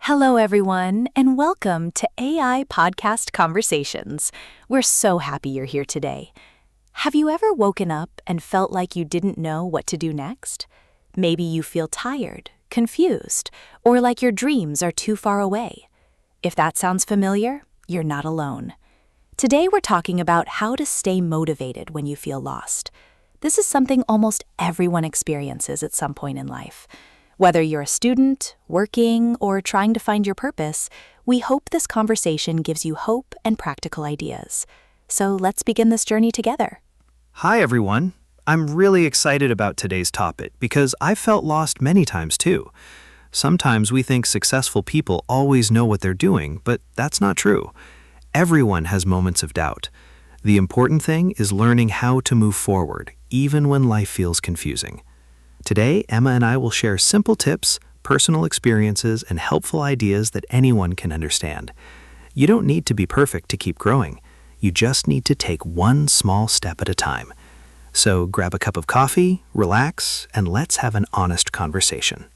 Hello, everyone, and welcome to AI Podcast Conversations. We're so happy you're here today. Have you ever woken up and felt like you didn't know what to do next? Maybe you feel tired, confused, or like your dreams are too far away. If that sounds familiar, you're not alone. Today, we're talking about how to stay motivated when you feel lost. This is something almost everyone experiences at some point in life. Whether you're a student, working, or trying to find your purpose, we hope this conversation gives you hope and practical ideas. So let's begin this journey together. Hi, everyone. I'm really excited about today's topic because I've felt lost many times too. Sometimes we think successful people always know what they're doing, but that's not true. Everyone has moments of doubt. The important thing is learning how to move forward, even when life feels confusing. Today, Emma and I will share simple tips, personal experiences, and helpful ideas that anyone can understand. You don't need to be perfect to keep growing. You just need to take one small step at a time. So grab a cup of coffee, relax, and let's have an honest conversation.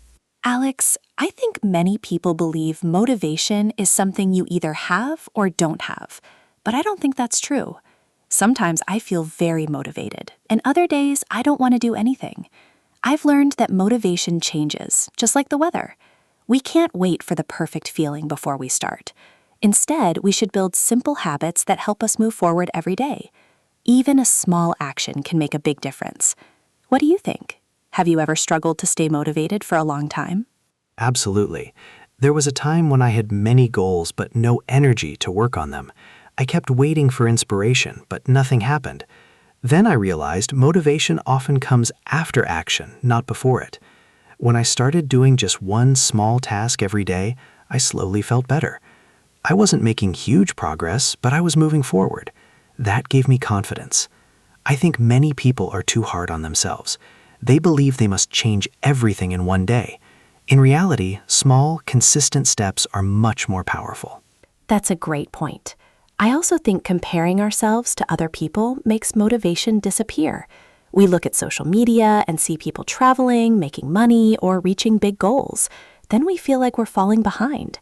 Alex, I think many people believe motivation is something you either have or don't have, but I don't think that's true. Sometimes I feel very motivated, and other days I don't want to do anything. I've learned that motivation changes, just like the weather. We can't wait for the perfect feeling before we start. Instead, we should build simple habits that help us move forward every day. Even a small action can make a big difference. What do you think? Have you ever struggled to stay motivated for a long time? Absolutely. There was a time when I had many goals but no energy to work on them. I kept waiting for inspiration, but nothing happened. Then I realized motivation often comes after action, not before it. When I started doing just one small task every day, I slowly felt better. I wasn't making huge progress, but I was moving forward. That gave me confidence. I think many people are too hard on themselves. They believe they must change everything in one day. In reality, small, consistent steps are much more powerful. That's a great point. I also think comparing ourselves to other people makes motivation disappear. We look at social media and see people traveling, making money, or reaching big goals. Then we feel like we're falling behind.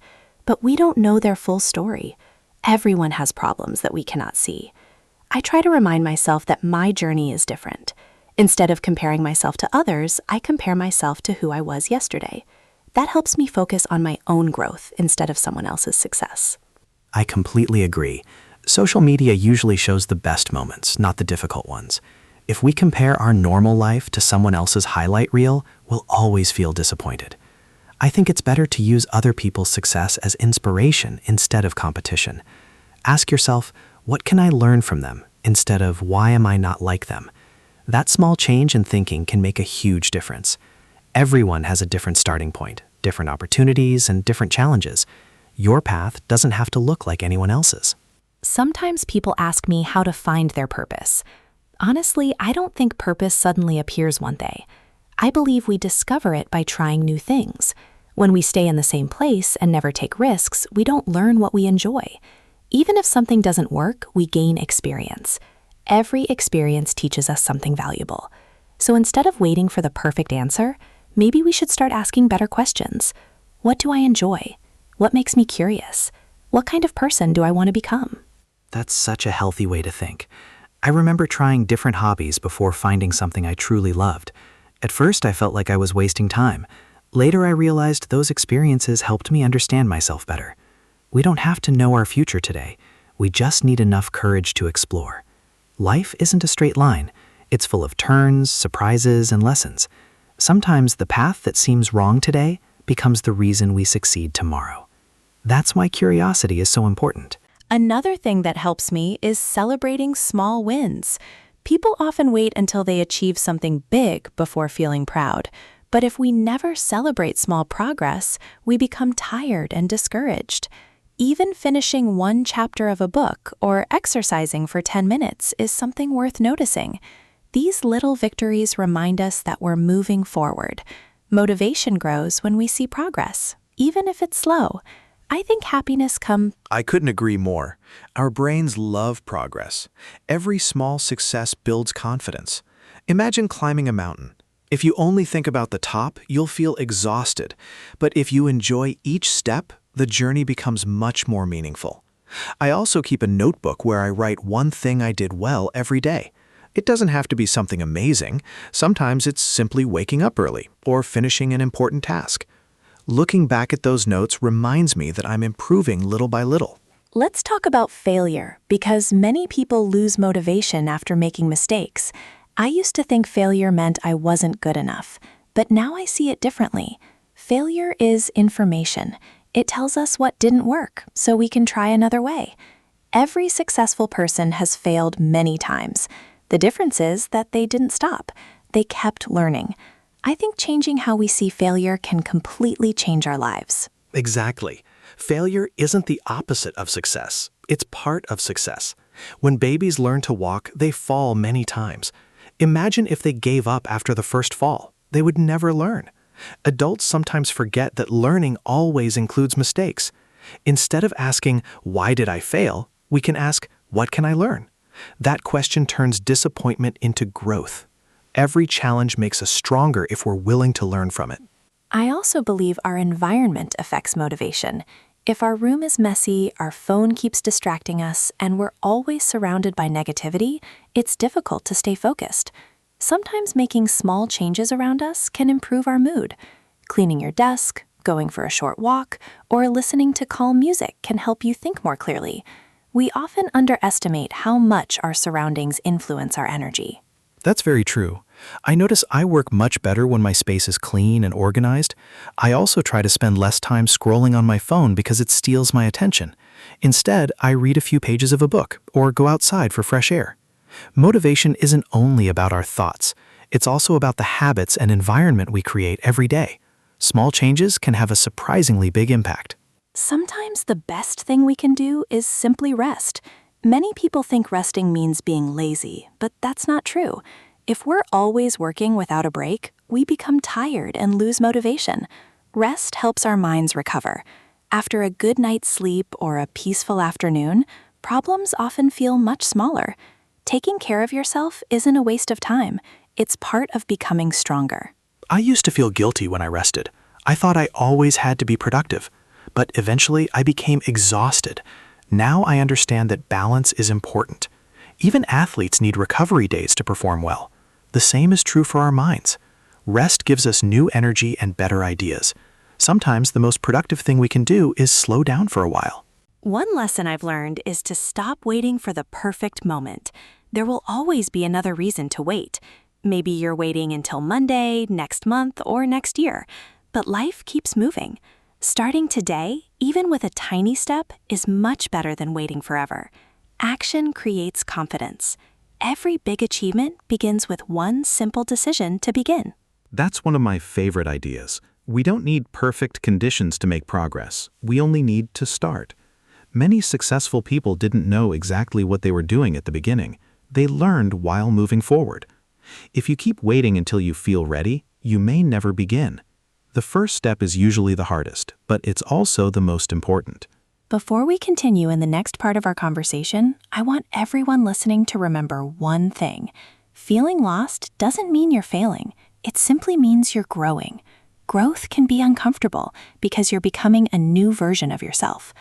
But we don't know their full story. Everyone has problems that we cannot see. I try to remind myself that my journey is different. Instead of comparing myself to others, I compare myself to who I was yesterday. That helps me focus on my own growth instead of someone else's success. I completely agree. Social media usually shows the best moments, not the difficult ones. If we compare our normal life to someone else's highlight reel, we'll always feel disappointed. I think it's better to use other people's success as inspiration instead of competition. Ask yourself, what can I learn from them, instead of why am I not like them? That small change in thinking can make a huge difference. Everyone has a different starting point, different opportunities, and different challenges. Your path doesn't have to look like anyone else's. Sometimes people ask me how to find their purpose. Honestly, I don't think purpose suddenly appears one day. I believe we discover it by trying new things. When we stay in the same place and never take risks, we don't learn what we enjoy. Even if something doesn't work, we gain experience. Every experience teaches us something valuable. So instead of waiting for the perfect answer, maybe we should start asking better questions. What do I enjoy? What makes me curious? What kind of person do I want to become? That's such a healthy way to think. I remember trying different hobbies before finding something I truly loved. At first, I felt like I was wasting time. Later, I realized those experiences helped me understand myself better. We don't have to know our future today. We just need enough courage to explore. Life isn't a straight line. It's full of turns, surprises, and lessons. Sometimes the path that seems wrong today becomes the reason we succeed tomorrow. That's why curiosity is so important. Another thing that helps me is celebrating small wins. People often wait until they achieve something big before feeling proud. But if we never celebrate small progress, we become tired and discouraged. Even finishing one chapter of a book or exercising for 10 minutes is something worth noticing. These little victories remind us that we're moving forward. Motivation grows when we see progress, even if it's slow. I think happiness comes. I couldn't agree more. Our brains love progress. Every small success builds confidence. Imagine climbing a mountain. If you only think about the top, you'll feel exhausted. But if you enjoy each step, the journey becomes much more meaningful. I also keep a notebook where I write one thing I did well every day. It doesn't have to be something amazing. Sometimes it's simply waking up early or finishing an important task. Looking back at those notes reminds me that I'm improving little by little. Let's talk about failure, because many people lose motivation after making mistakes. I used to think failure meant I wasn't good enough, but now I see it differently. Failure is information. It tells us what didn't work, so we can try another way. Every successful person has failed many times. The difference is that they didn't stop. They kept learning. I think changing how we see failure can completely change our lives. Exactly. Failure isn't the opposite of success. It's part of success. When babies learn to walk, they fall many times. Imagine if they gave up after the first fall. They would never learn. Adults sometimes forget that learning always includes mistakes. Instead of asking, "Why did I fail?" we can ask, "What can I learn?" That question turns disappointment into growth. Every challenge makes us stronger if we're willing to learn from it. I also believe our environment affects motivation. If our room is messy, our phone keeps distracting us, and we're always surrounded by negativity, it's difficult to stay focused. Sometimes making small changes around us can improve our mood. Cleaning your desk, going for a short walk, or listening to calm music can help you think more clearly. We often underestimate how much our surroundings influence our energy. That's very true. I notice I work much better when my space is clean and organized. I also try to spend less time scrolling on my phone because it steals my attention. Instead, I read a few pages of a book or go outside for fresh air. Motivation isn't only about our thoughts. It's also about the habits and environment we create every day. Small changes can have a surprisingly big impact. Sometimes the best thing we can do is simply rest. Many people think resting means being lazy, but that's not true. If we're always working without a break, we become tired and lose motivation. Rest helps our minds recover. After a good night's sleep or a peaceful afternoon, problems often feel much smaller. Taking care of yourself isn't a waste of time. It's part of becoming stronger. I used to feel guilty when I rested. I thought I always had to be productive. But eventually, I became exhausted. Now I understand that balance is important. Even athletes need recovery days to perform well. The same is true for our minds. Rest gives us new energy and better ideas. Sometimes the most productive thing we can do is slow down for a while. One lesson I've learned is to stop waiting for the perfect moment. There will always be another reason to wait. Maybe you're waiting until Monday, next month, or next year. But life keeps moving. Starting today, even with a tiny step, is much better than waiting forever. Action creates confidence. Every big achievement begins with one simple decision to begin. That's one of my favorite ideas. We don't need perfect conditions to make progress. We only need to start. Many successful people didn't know exactly what they were doing at the beginning. They learned while moving forward. If you keep waiting until you feel ready, you may never begin. The first step is usually the hardest, but it's also the most important. Before we continue in the next part of our conversation, I want everyone listening to remember one thing. Feeling lost doesn't mean you're failing. It simply means you're growing. Growth can be uncomfortable because you're becoming a new version of yourself.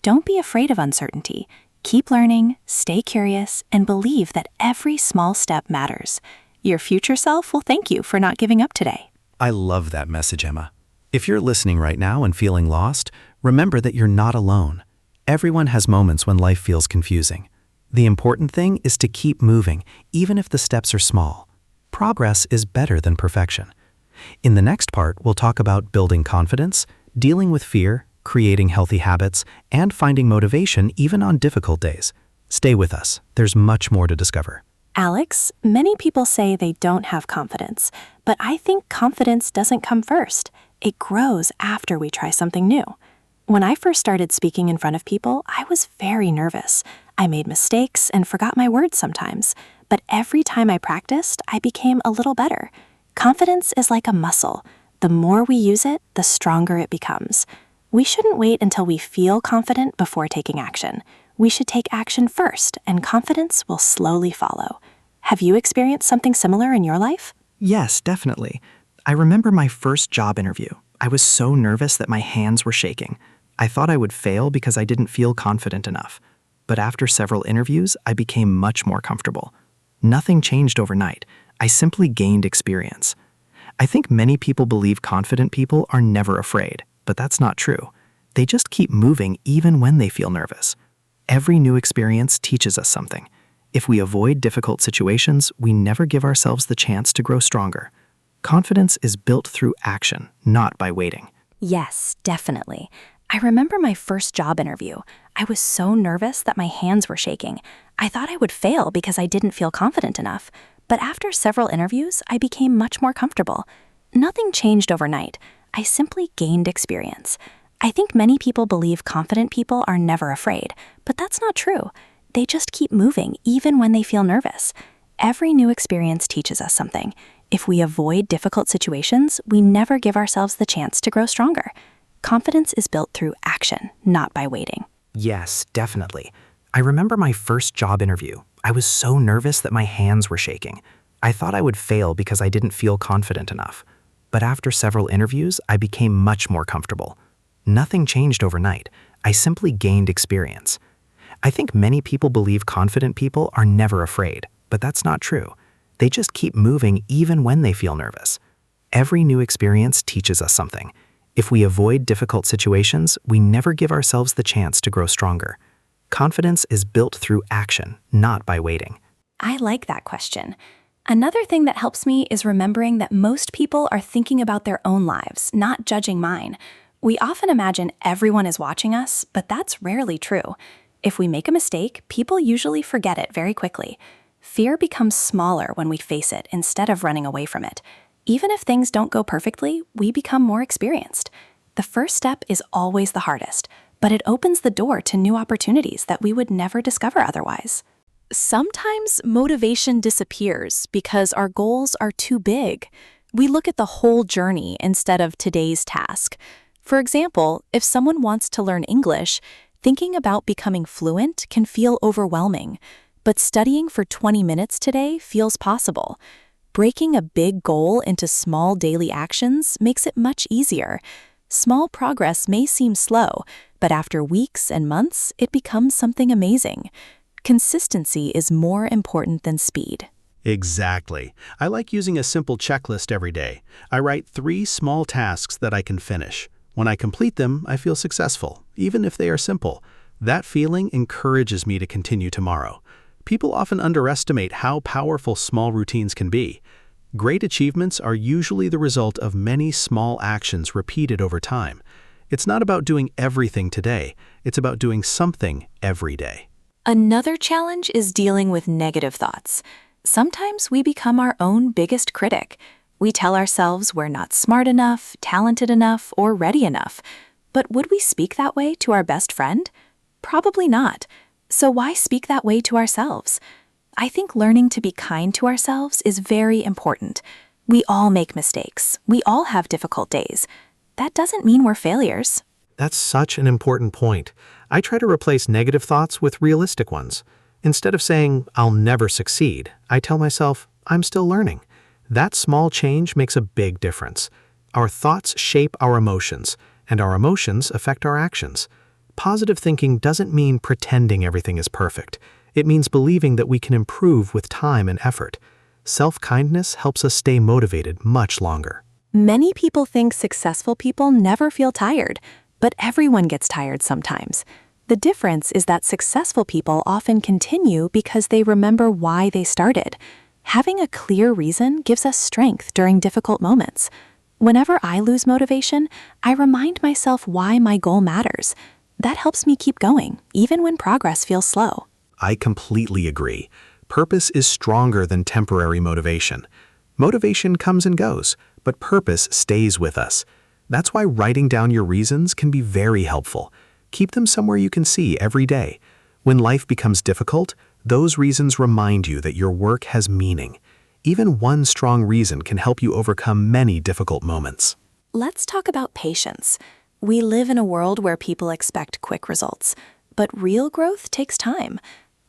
Don't be afraid of uncertainty. Keep learning, stay curious, and believe that every small step matters. Your future self will thank you for not giving up today. I love that message, Emma. If you're listening right now and feeling lost, remember that you're not alone. Everyone has moments when life feels confusing. The important thing is to keep moving, even if the steps are small. Progress is better than perfection. In the next part, we'll talk about building confidence, dealing with fear, creating healthy habits, and finding motivation even on difficult days. Stay with us. There's much more to discover. Alex, many people say they don't have confidence, but I think confidence doesn't come first. It grows after we try something new. When I first started speaking in front of people, I was very nervous. I made mistakes and forgot my words sometimes, but every time I practiced, I became a little better. Confidence is like a muscle. The more we use it, the stronger it becomes. We shouldn't wait until we feel confident before taking action. We should take action first, and confidence will slowly follow. Have you experienced something similar in your life? Yes, definitely. I remember my first job interview. I was so nervous that my hands were shaking. I thought I would fail because I didn't feel confident enough. But after several interviews, I became much more comfortable. Nothing changed overnight. I simply gained experience. I think many people believe confident people are never afraid, but that's not true. They just keep moving even when they feel nervous. Every new experience teaches us something. If we avoid difficult situations, we never give ourselves the chance to grow stronger. Confidence is built through action, not by waiting. Yes, definitely. I remember my first job interview. I was so nervous that my hands were shaking. I thought I would fail because I didn't feel confident enough. But after several interviews, I became much more comfortable. Nothing changed overnight. I simply gained experience. I think many people believe confident people are never afraid, but that's not true. They just keep moving even when they feel nervous. Every new experience teaches us something. If we avoid difficult situations, we never give ourselves the chance to grow stronger. Confidence is built through action, not by waiting. Yes, definitely. I remember my first job interview. I was so nervous that my hands were shaking. I thought I would fail because I didn't feel confident enough. But after several interviews, I became much more comfortable. Nothing changed overnight. I simply gained experience. I think many people believe confident people are never afraid, but that's not true. They just keep moving even when they feel nervous. Every new experience teaches us something. If we avoid difficult situations, we never give ourselves the chance to grow stronger. Confidence is built through action, not by waiting. I like that question. Another thing that helps me is remembering that most people are thinking about their own lives, not judging mine. We often imagine everyone is watching us, but that's rarely true. If we make a mistake, people usually forget it very quickly. Fear becomes smaller when we face it instead of running away from it. Even if things don't go perfectly, we become more experienced. The first step is always the hardest, but it opens the door to new opportunities that we would never discover otherwise. Sometimes motivation disappears because our goals are too big. We look at the whole journey instead of today's task. For example, if someone wants to learn English, thinking about becoming fluent can feel overwhelming, but studying for 20 minutes today feels possible. Breaking a big goal into small daily actions makes it much easier. Small progress may seem slow, but after weeks and months, it becomes something amazing. Consistency is more important than speed. Exactly. I like using a simple checklist every day. I write 3 small tasks that I can finish. When I complete them, I feel successful, even if they are simple. That feeling encourages me to continue tomorrow. People often underestimate how powerful small routines can be. Great achievements are usually the result of many small actions repeated over time. It's not about doing everything today. It's about doing something every day. Another challenge is dealing with negative thoughts. Sometimes we become our own biggest critic. We tell ourselves we're not smart enough, talented enough, or ready enough. But would we speak that way to our best friend? Probably not. So why speak that way to ourselves? I think learning to be kind to ourselves is very important. We all make mistakes. We all have difficult days. That doesn't mean we're failures. That's such an important point. I try to replace negative thoughts with realistic ones. Instead of saying, I'll never succeed, I tell myself, I'm still learning. That small change makes a big difference. Our thoughts shape our emotions, and our emotions affect our actions. Positive thinking doesn't mean pretending everything is perfect. It means believing that we can improve with time and effort. Self-kindness helps us stay motivated much longer. Many people think successful people never feel tired, but everyone gets tired sometimes. The difference is that successful people often continue because they remember why they started. Having a clear reason gives us strength during difficult moments. Whenever I lose motivation, I remind myself why my goal matters. That helps me keep going, even when progress feels slow. I completely agree. Purpose is stronger than temporary motivation. Motivation comes and goes, but purpose stays with us. That's why writing down your reasons can be very helpful. Keep them somewhere you can see every day. When life becomes difficult, those reasons remind you that your work has meaning. Even one strong reason can help you overcome many difficult moments. Let's talk about patience. We live in a world where people expect quick results, but real growth takes time.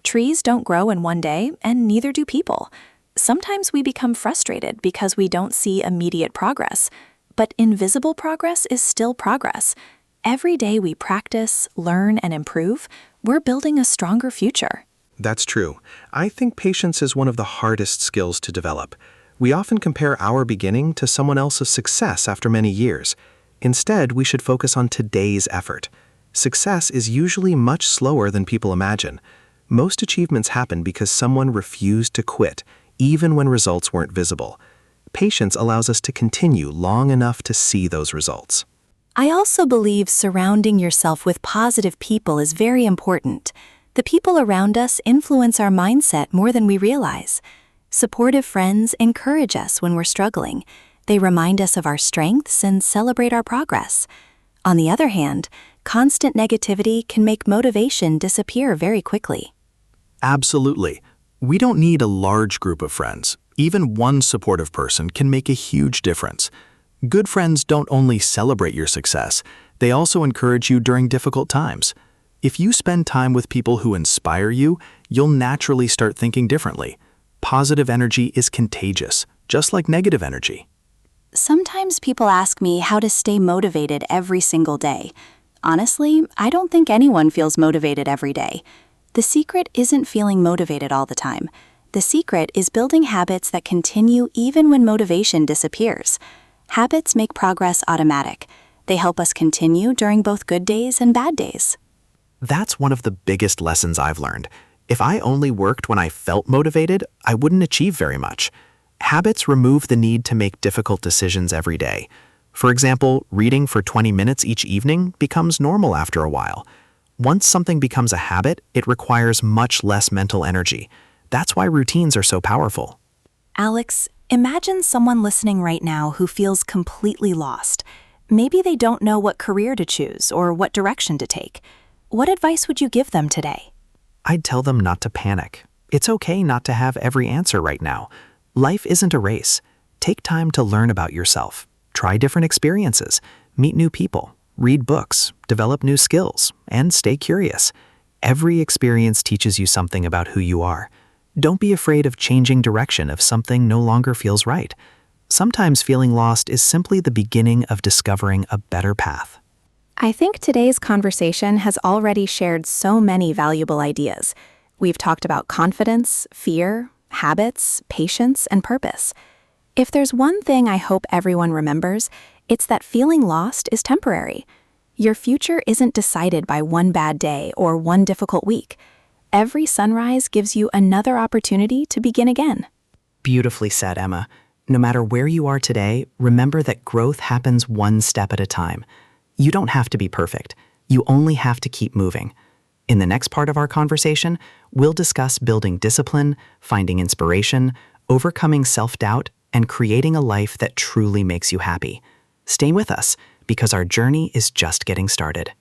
Trees don't grow in one day, and neither do people. Sometimes we become frustrated because we don't see immediate progress, but invisible progress is still progress. Every day we practice, learn, and improve, we're building a stronger future. That's true. I think patience is one of the hardest skills to develop. We often compare our beginning to someone else's success after many years. Instead, we should focus on today's effort. Success is usually much slower than people imagine. Most achievements happen because someone refused to quit, even when results weren't visible. Patience allows us to continue long enough to see those results. I also believe surrounding yourself with positive people is very important. The people around us influence our mindset more than we realize. Supportive friends encourage us when we're struggling. They remind us of our strengths and celebrate our progress. On the other hand, constant negativity can make motivation disappear very quickly. Absolutely. We don't need a large group of friends. Even one supportive person can make a huge difference. Good friends don't only celebrate your success, they also encourage you during difficult times. If you spend time with people who inspire you, you'll naturally start thinking differently. Positive energy is contagious, just like negative energy. Sometimes people ask me how to stay motivated every single day. Honestly, I don't think anyone feels motivated every day. The secret isn't feeling motivated all the time. The secret is building habits that continue even when motivation disappears. Habits make progress automatic. They help us continue during both good days and bad days. That's one of the biggest lessons I've learned. If I only worked when I felt motivated, I wouldn't achieve very much. Habits remove the need to make difficult decisions every day. For example, reading for 20 minutes each evening becomes normal after a while. Once something becomes a habit, it requires much less mental energy. That's why routines are so powerful. Alex, imagine someone listening right now who feels completely lost. Maybe they don't know what career to choose or what direction to take. What advice would you give them today? I'd tell them not to panic. It's okay not to have every answer right now. Life isn't a race. Take time to learn about yourself. Try different experiences. Meet new people. Read books. Develop new skills. And stay curious. Every experience teaches you something about who you are. Don't be afraid of changing direction if something no longer feels right. Sometimes feeling lost is simply the beginning of discovering a better path. I think today's conversation has already shared so many valuable ideas. We've talked about confidence, fear, habits, patience, and purpose. If there's one thing I hope everyone remembers, it's that feeling lost is temporary. Your future isn't decided by one bad day or one difficult week. Every sunrise gives you another opportunity to begin again. Beautifully said, Emma. No matter where you are today, remember that growth happens one step at a time. You don't have to be perfect. You only have to keep moving. In the next part of our conversation, we'll discuss building discipline, finding inspiration, overcoming self-doubt, and creating a life that truly makes you happy. Stay with us, because our journey is just getting started.